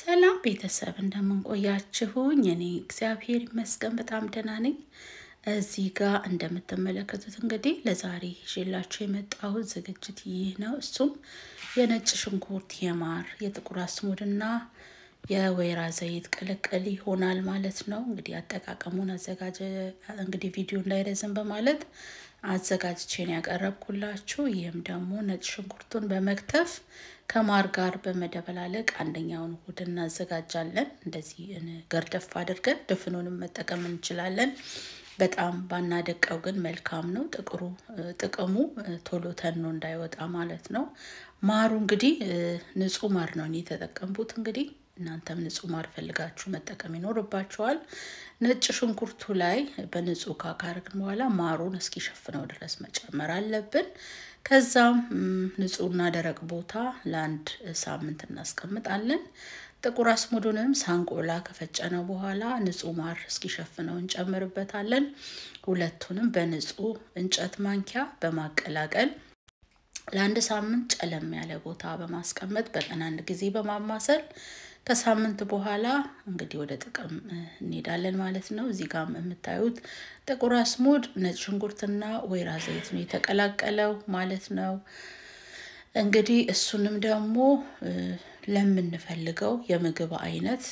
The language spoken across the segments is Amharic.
ሰላም ቤተሰብ እንደምን ቆያችሁኝ እኔ እግዚአብሔር ይመስገን በጣም ደህና ነኝ እዚህ ጋር እንደምትመለከቱት እንግዲህ ለዛሬ ይዤላችሁ የመጣው ዝግጅት ይህ ነው እሱም የነጭ ሽንኩርት የማር የጥቁር አስሙድና የወይራ ዘይት ቅልቅል ይሆናል ማለት ነው እንግዲህ አጠቃቀሙን እንግዲህ ቪዲዮ እንዳይረዝም በማለት አዘጋጅቼን ያቀርብኩላችሁ ይሄም ደግሞ ነጭ ሽንኩርቱን በመክተፍ ከማር ጋር በመደበላለቅ አንደኛውን ሁድ እናዘጋጃለን እንደዚህ ገርደፍ አድርገን ድፍኑንም መጠቀም እንችላለን በጣም ባናደቀው ግን መልካም ነው ጥቅሙ ቶሎ ተኖ እንዳይወጣ ማለት ነው ማሩ እንግዲህ ንጹህ ማር ነው የተጠቀምኩት እንግዲህ እናንተም ንጹህ ማር ፈልጋችሁ መጠቀም ይኖርባችኋል ነጭ ሽንኩርቱ ላይ በንጹህ ካካረግን በኋላ ማሩን እስኪሸፍነው ድረስ መጨመር አለብን ከዛም ንጹህና ደረቅ ቦታ ለአንድ ሳምንት እናስቀምጣለን ጥቁር አስሙዱንም ሳንቆላ ከፈጨነው በኋላ ንጹህ ማር እስኪሸፍነው እንጨምርበታለን ሁለቱንም በንጹህ እንጨት ማንኪያ በማቀላቀል ለአንድ ሳምንት ጨለም ያለ ቦታ በማስቀመጥ በቀን አንድ ጊዜ በማማሰል ከሳምንት በኋላ እንግዲህ ወደ ጥቅም እንሄዳለን ማለት ነው እዚህ ጋር የምታዩት ጥቁር አስሙድ ነጭ ሽንኩርትና ወይራ ዘይት ነው የተቀላቀለው ማለት ነው እንግዲህ እሱንም ደግሞ ለምንፈልገው የምግብ አይነት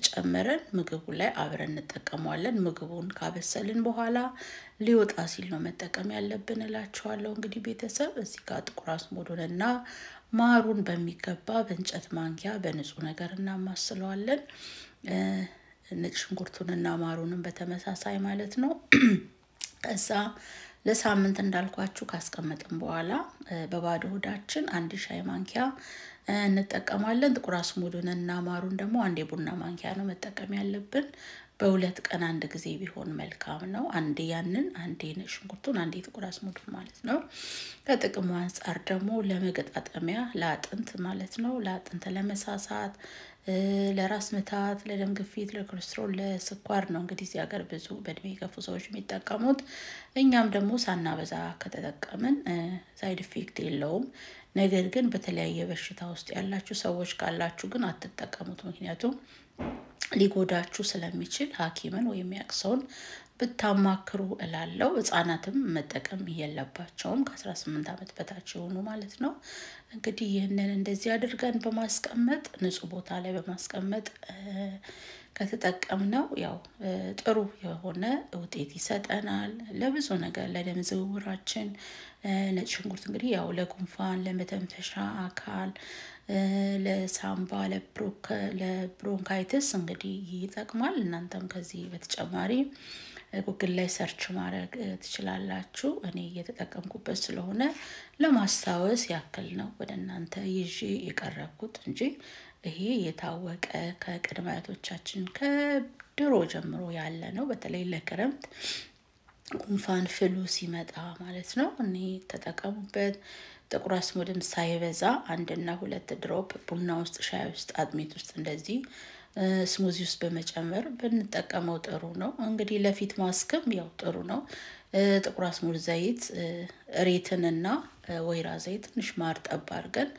ጨምረን ምግቡ ላይ አብረን እንጠቀመዋለን ምግቡን ካበሰልን በኋላ ሊወጣ ሲል ነው መጠቀም ያለብን እላችኋለሁ እንግዲህ ቤተሰብ እዚህ ጋር ጥቁር አስሙዱንና ማሩን በሚገባ በእንጨት ማንኪያ በንጹህ ነገር እናማስለዋለን ነጭ ሽንኩርቱንና ማሩንም በተመሳሳይ ማለት ነው ከዛ ለሳምንት እንዳልኳችሁ ካስቀመጥን በኋላ በባዶ ሆዳችን አንድ ሻይ ማንኪያ እንጠቀማለን ጥቁር አስሙዱንና ማሩን ደግሞ አንድ የቡና ማንኪያ ነው መጠቀም ያለብን በሁለት ቀን አንድ ጊዜ ቢሆን መልካም ነው አንዴ ያንን አንዴ ነጭ ሽንኩርቱን አንዴ ጥቁር አስሙዱን ማለት ነው ከጥቅሙ አንፃር ደግሞ ለመገጣጠሚያ ለአጥንት ማለት ነው ለአጥንት ለመሳሳት ለራስ ምታት ለደም ግፊት ለኮሌስትሮል ለስኳር ነው እንግዲህ እዚህ ሀገር ብዙ በእድሜ የገፉ ሰዎች የሚጠቀሙት እኛም ደግሞ ሳናበዛ ከተጠቀምን ሳይድ ኢፌክት የለውም ነገር ግን በተለያየ በሽታ ውስጥ ያላችሁ ሰዎች ካላችሁ ግን አትጠቀሙት ምክንያቱም ሊጎዳችሁ ስለሚችል ሐኪምን ወይ የሚያክሰውን ብታማክሩ እላለሁ ህፃናትም መጠቀም የለባቸውም ከ18 አመት በታች ሆኖ ማለት ነው እንግዲህ ይሄንን እንደዚህ አድርገን በማስቀመጥ ንጹህ ቦታ ላይ በማስቀመጥ ከተጠቀምነው ያው ጥሩ የሆነ ውጤት ይሰጠናል ለብዙ ነገር ለደም ዝውውራችን ነጭ ሽንኩርት እንግዲህ ያው ለጉንፋን ለመተንፈሻ አካል ለሳምባ ለብሮንካይቲስ እንግዲህ ይጠቅማል እናንተም ከዚህ በተጨማሪ ጉግል ላይ ሰርች ማድረግ ትችላላችሁ እኔ እየተጠቀምኩበት ስለሆነ ለማስታወስ ያክል ነው ወደናንተ ይዤ የቀረብኩት እንጂ ይሄ የታወቀ ከቅድማያቶቻችን ከድሮ ጀምሮ ያለ ነው በተለይ ለክረምት ጉንፋን ፍሉ ሲመጣ ማለት ነው እኔ ተጠቀሙበት ጥቁር አስሙድም ሳይበዛ 1 እና 2 ድሮፕ ቡና ውስጥ ሻይ ውስጥ አጥሚት ውስጥ እንደዚህ ስሙዚ ውስጥ በመጨመር ብንጠቀመው ጥሩ ነው እንግዲህ ለፊት ማስክም ያው ጥሩ ነው ጥቁር አስሙድ ዘይት ሬትንና ወይራ ዘይት ትንሽ ማር ጠብ አድርገን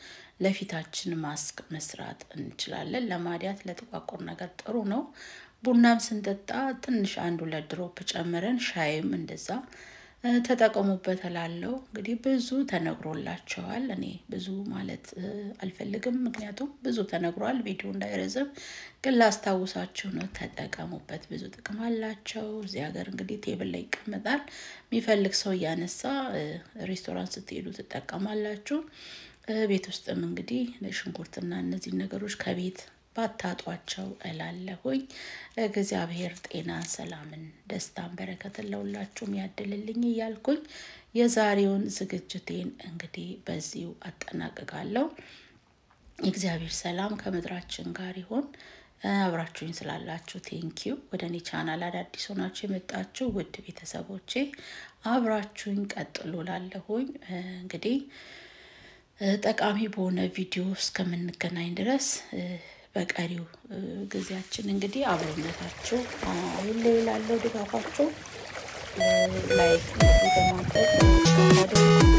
ለፊታችን ማስክ መስራት እንችላለን ለማዲያት ለተቋቁር ነገር ጥሩ ነው ቡናም ስንጠጣ ትንሽ 1-2 ድሮፕ ጨምረን ሻይም እንደዛ ተጠቀሙበት እላለሁ እንግዲህ ብዙ ተነግሮላችኋል እኔ ብዙ ማለት አልፈልግም ምክንያቱም ብዙ ተነግሯል ቪዲዮ እንዳይረዝም ግን ላስታውሳችሁ ነው ተጠቀሙበት ብዙ ጥቅም አላቸው እዚህ ሀገር እንግዲህ ቴብል ላይ ይቀመጣል የሚፈልግ ሰው ያነሳ ሬስቶራንት ስትሄዱ ተጠቀማላችሁ ቤት ውስጥም እንግዲህ ለሽንኩርትና እነዚህ ነገሮች ከቤት ባታጧቸው እላለሁኝ እግዚአብሔር ጤና ሰላምን ደስታን በረከትን ለሁላችሁም ያድልልኝ እያልኩኝ የዛሬውን ዝግጅቴን እንግዲህ በዚሁ አጠናቅቃለሁ እግዚአብሔር ሰላም ከምድራችን ጋር ይሁን አብራችሁኝ ስላላችሁ ቴንኪው ወደኔ ቻናል አዳዲስ ሆናችሁ የመጣችሁ ውድ ቤተሰቦቼ አብራችሁኝ ቀጥሉ ላለሁኝ እንግዲህ ጠቃሚ በሆነ ቪዲዮ እስከምንገናኝ ድረስ በቀሪው ጊዜያችን እንግዲህ አብሮነታችሁ ይለያላል ድጋፋችሁ ላይክ በማድረግ